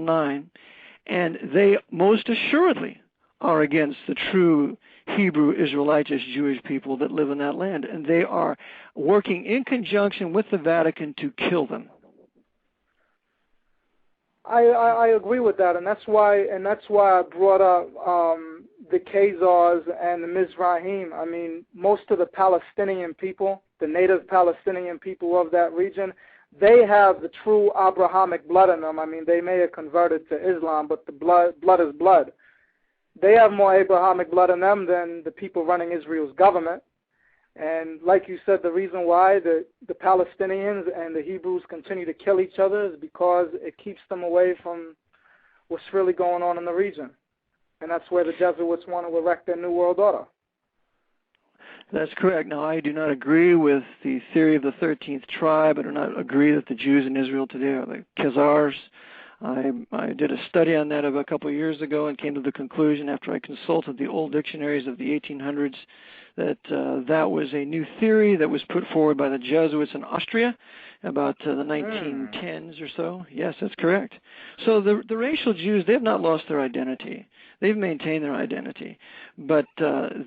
9, and they most assuredly are against the true Hebrew Israelitish Jewish people that live in that land, and they are working in conjunction with the Vatican to kill them. I agree with that, and that's why I brought up the Khazars and the Mizrahim. I mean, most of the Palestinian people, the native Palestinian people of that region, they have the true Abrahamic blood in them. I mean, they may have converted to Islam, but the blood is blood. They have more Abrahamic blood in them than the people running Israel's government. And like you said, the reason why the Palestinians and the Hebrews continue to kill each other is because it keeps them away from what's really going on in the region. And that's where the Jesuits want to erect their New World Order. That's correct. Now, I do not agree with the theory of the 13th tribe. I do not agree that the Jews in Israel today are the Khazars. I did a study on that a couple of years ago and came to the conclusion after I consulted the old dictionaries of the 1800s that that was a new theory that was put forward by the Jesuits in Austria about the 1910s or so. Yes, that's correct. So the racial Jews, they have not lost their identity. They've maintained their identity. But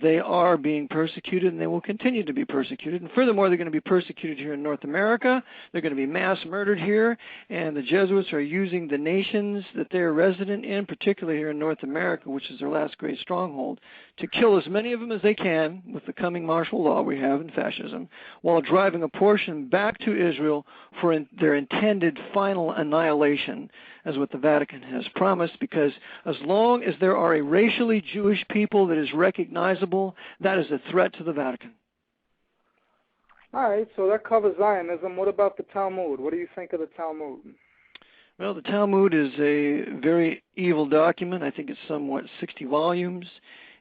they are being persecuted, and they will continue to be persecuted. And furthermore, they're going to be persecuted here in North America. They're going to be mass murdered here. And the Jesuits are using the nations that they're resident in, particularly here in North America, which is their last great stronghold, to kill as many of them as they can with the coming martial law we have in fascism, while driving a portion back to Israel for their intended final annihilation, as what the Vatican has promised, because as long as there are a racially Jewish people that is recognizable, that is a threat to the Vatican. All right, so that covers Zionism. What about the Talmud? What do you think of the Talmud? Well, the Talmud is a very evil document. I think it's somewhat 60 volumes.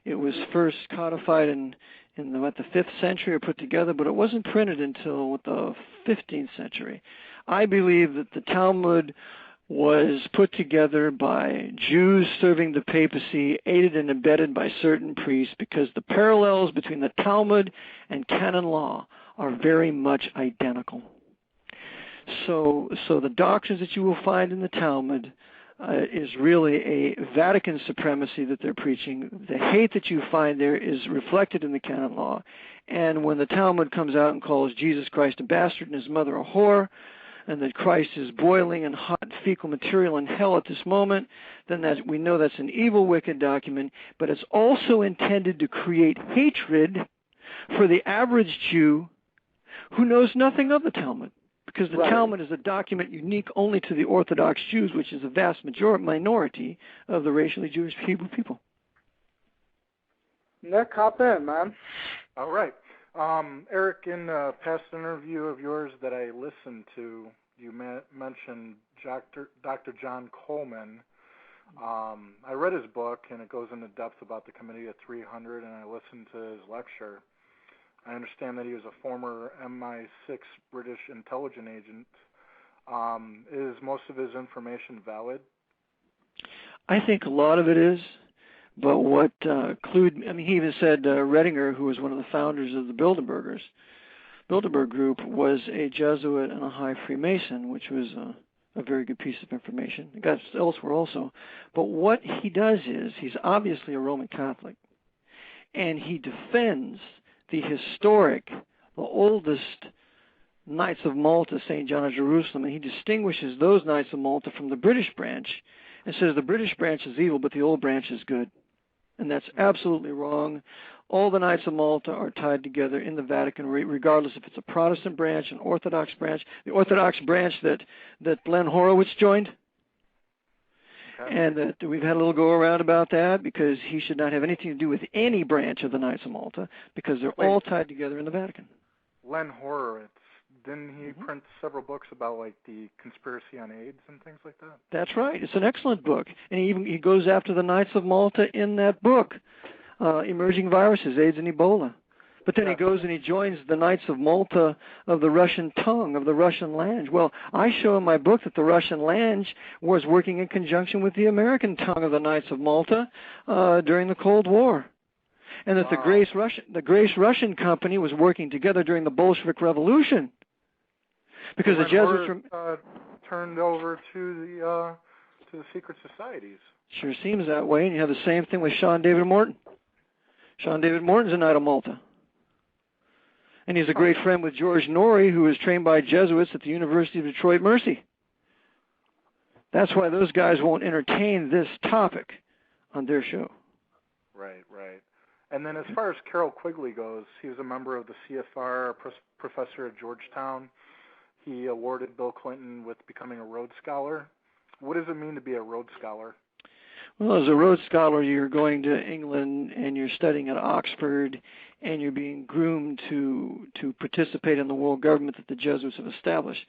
It was first codified in the 5th century, or put together, but it wasn't printed until the 15th century. I believe that the Talmud was put together by Jews serving the papacy, aided and abetted by certain priests, because the parallels between the Talmud and canon law are very much identical. So the doctrines that you will find in the Talmud is really a Vatican supremacy that they're preaching. The hate that you find there is reflected in the canon law. And when the Talmud comes out and calls Jesus Christ a bastard and his mother a whore, and that Christ is boiling in hot fecal material in hell at this moment, then we know that's an evil, wicked document, but it's also intended to create hatred for the average Jew who knows nothing of the Talmud, because the Talmud is a document unique only to the Orthodox Jews, which is a vast minority of the racially Jewish Hebrew people. Nick, hop in, man. All right. Eric, in a past interview of yours that I listened to, you mentioned Dr. John Coleman. I read his book, and it goes into depth about the Committee of 300, and I listened to his lecture. I understand that he was a former MI6 British intelligence agent. Is most of his information valid? I think a lot of it is. But what he even said Redinger, who was one of the founders of the Bilderberg Group, was a Jesuit and a high Freemason, which was a very good piece of information. It got elsewhere also. But what he does is, he's obviously a Roman Catholic, and he defends the historic, the oldest Knights of Malta, St. John of Jerusalem, and he distinguishes those Knights of Malta from the British branch and says the British branch is evil, but the old branch is good. And that's absolutely wrong. All the Knights of Malta are tied together in the Vatican, regardless if it's a Protestant branch, an Orthodox branch, the Orthodox branch that Glenn Horowitz joined. Okay. And that we've had a little go-around about that, because he should not have anything to do with any branch of the Knights of Malta, because they're all tied together in the Vatican. Glenn Horowitz, didn't he print several books about, like, the conspiracy on AIDS and things like that? That's right. It's an excellent book. And he goes after the Knights of Malta in that book, Emerging Viruses, AIDS and Ebola. But then he goes and he joins the Knights of Malta of the Russian tongue, of the Russian language. Well, I show in my book that the Russian language was working in conjunction with the American tongue of the Knights of Malta during the Cold War. And that the Grace Russian Company was working together during the Bolshevik Revolution. Because the Jesuits turned over to to the secret societies. Sure seems that way, and you have the same thing with Sean David Morton. Sean David Morton's a Knight of Malta. And he's a great friend with George Norrie, who was trained by Jesuits at the University of Detroit Mercy. That's why those guys won't entertain this topic on their show. Right. And then as far as Carol Quigley goes, he was a member of the CFR, professor at Georgetown. He awarded Bill Clinton with becoming a Rhodes Scholar. What does it mean to be a Rhodes Scholar? Well, as a Rhodes Scholar, you're going to England and you're studying at Oxford, and you're being groomed to participate in the world government that the Jesuits have established.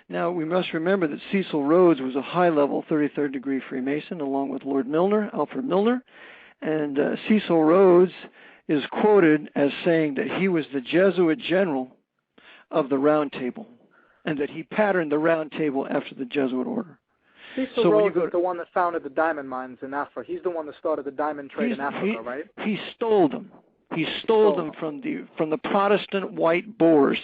Now, we must remember that Cecil Rhodes was a high-level 33rd degree Freemason, along with Lord Milner, Alfred Milner, and Cecil Rhodes is quoted as saying that he was the Jesuit general of the Round Table, and that he patterned the Round Table after the Jesuit order. Cecil Rhodes is the one that founded the diamond mines in Africa. He's the one that started the diamond trade in Africa, right? He stole them. He stole them from the Protestant white Boers,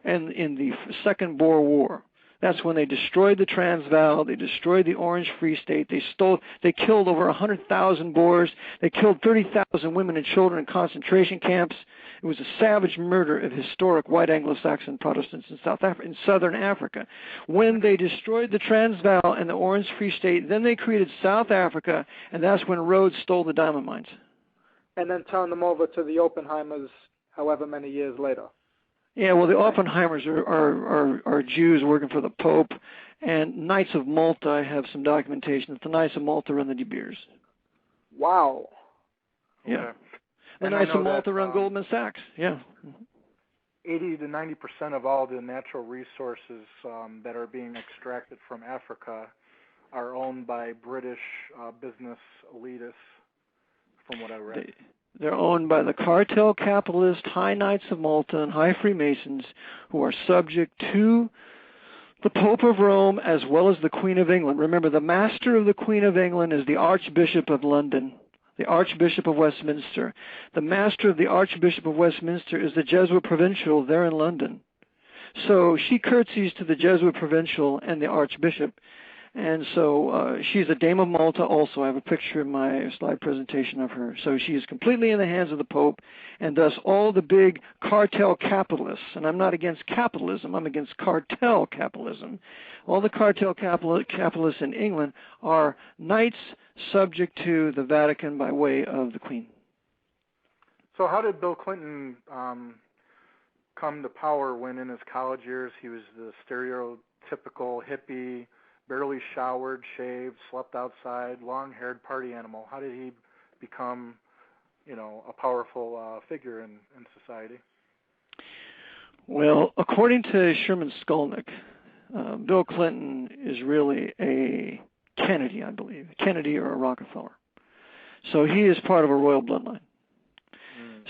and in the Second Boer War. That's when they destroyed the Transvaal. They destroyed the Orange Free State. They killed over 100,000 Boers. They killed 30,000 women and children in concentration camps. It was a savage murder of historic white Anglo-Saxon Protestants in southern Africa. When they destroyed the Transvaal and the Orange Free State, then they created South Africa, and that's when Rhodes stole the diamond mines. And then turned them over to the Oppenheimers however many years later. Yeah, well, the Oppenheimers are Jews working for the Pope, and Knights of Malta, I have some documentation that the Knights of Malta run the De Beers. Wow. Yeah. Okay. The Knights of Malta run Goldman Sachs, yeah. 80 to 90% of all the natural resources that are being extracted from Africa are owned by British business elitists, from what I read. They're owned by the Cartel Capitalist, High Knights of Malta, and High Freemasons, who are subject to the Pope of Rome as well as the Queen of England. Remember, the master of the Queen of England is the Archbishop of London, the Archbishop of Westminster. The master of the Archbishop of Westminster is the Jesuit provincial there in London. So she curtsies to the Jesuit provincial and the Archbishop. And so she's a Dame of Malta also. I have a picture in my slide presentation of her. So she is completely in the hands of the Pope, and thus all the big cartel capitalists, and I'm not against capitalism, I'm against cartel capitalism. All the cartel capitalists in England are knights subject to the Vatican by way of the Queen. So how did Bill Clinton come to power when in his college years he was the stereotypical hippie, barely showered, shaved, slept outside, long-haired party animal? How did he become, a powerful figure in society? Well, according to Sherman Skolnick, Bill Clinton is really a Kennedy, I believe, Kennedy or a Rockefeller. So he is part of a royal bloodline.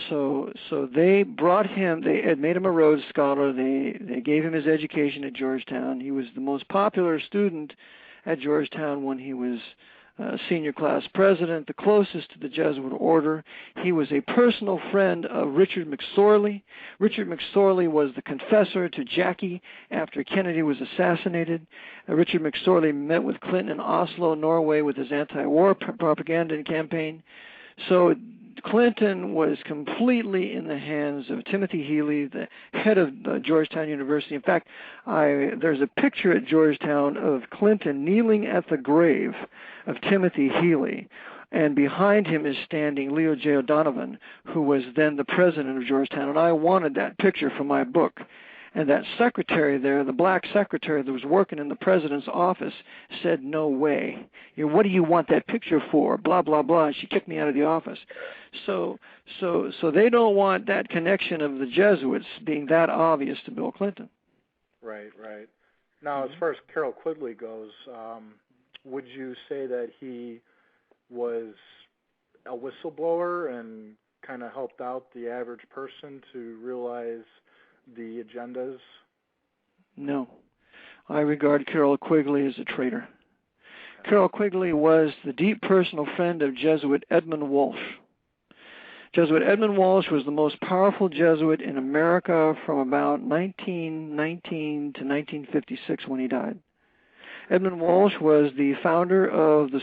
So they brought him, they had made him a Rhodes Scholar, they gave him his education at Georgetown. He was the most popular student at Georgetown when he was senior class president, the closest to the Jesuit order. He was a personal friend of Richard McSorley. Richard McSorley was the confessor to Jackie after Kennedy was assassinated. Richard McSorley met with Clinton in Oslo, Norway, with his anti-war propaganda campaign. So Clinton was completely in the hands of Timothy Healy, the head of Georgetown University. In fact, there's a picture at Georgetown of Clinton kneeling at the grave of Timothy Healy, and behind him is standing Leo J. O'Donovan, who was then the president of Georgetown, and I wanted that picture for my book. And that secretary there, the black secretary that was working in the president's office, said, "No way. What do you want that picture for? Blah, blah, blah." And she kicked me out of the office. So they don't want that connection of the Jesuits being that obvious to Bill Clinton. Right. Now, as far as Carol Quigley goes, would you say that he was a whistleblower and kind of helped out the average person to realize the agendas? No. I regard Carol Quigley as a traitor. Carol Quigley was the deep personal friend of Jesuit Edmund Walsh. Jesuit Edmund Walsh was the most powerful Jesuit in America from about 1919 to 1956 when he died. Edmund Walsh was the founder of the